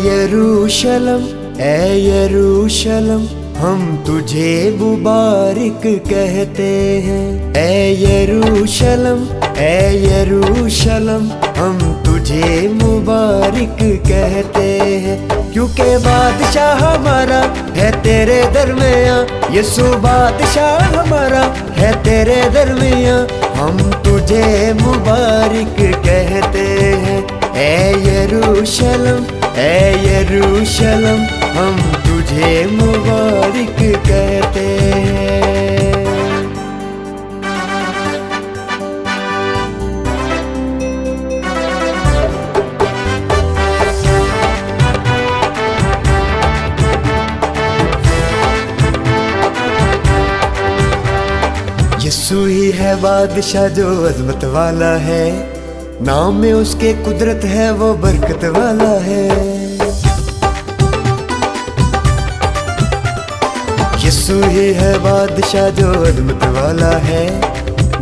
यरूशलम ए यरूशलम हम तुझे मुबारक कहते हैं। ए यरूशलम हम तुझे मुबारक कहते हैं। क्योंकि बादशाह हमारा है तेरे दरमियाँ, यीशु बादशाह हमारा है तेरे दरमियाँ, हम तुझे मुबारक कहते हैं। ए यरूशलम हम तुझे मुबारक कहते हैं। यीशु ही है बादशाह जो अज़मत वाला है, नाम में उसके कुदरत है वो बरकत वाला है। यीशु ही है बादशाह जो अज़मत वाला है,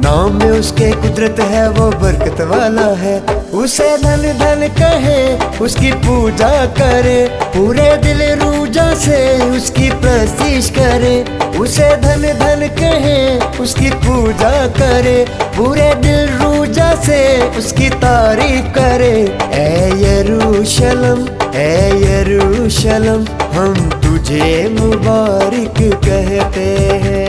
नाम में उसके कुदरत है वो बरकत वाला है। उसे धन धन कहे उसकी पूजा करे, पूरे दिल रूजा से उसकी प्रस्तीश करे। उसे धन धन कहे उसकी पूजा करे, पूरे दिल रूजा से उसकी तारीफ करे। ए यरूशलम हम तुझे मुबारक कहते हैं।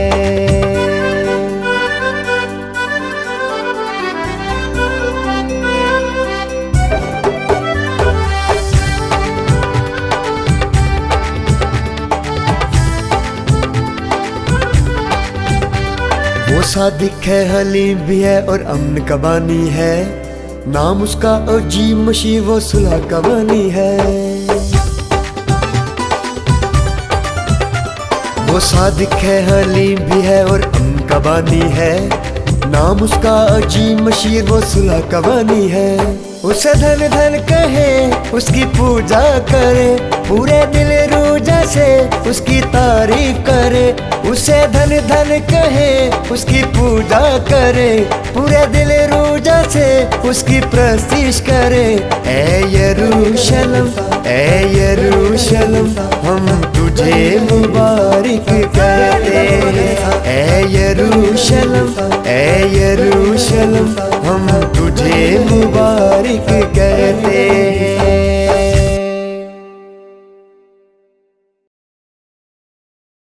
वो सादिक है, हलीम भी है और अमन का बानी है, नाम उसका अजीब मसीह वो सुलह का बानी है। वो सादिक है, हलीम भी है और अमन का बानी है, नाम उसका अजीब मसीह वो सुलह का बानी है। उसे धन धन कहे उसकी पूजा करे, पूरे दिल रूजा से उसकी तारीफ करे। उसे धन धन कहे उसकी पूजा करे, पूरे दिल रूजा से उसकी प्रस्तीश करे। ए यरूशलम हम तुझे मुबारक कहते हैं। ए यरूशलम हम तुझे मुबारक कहते हैं।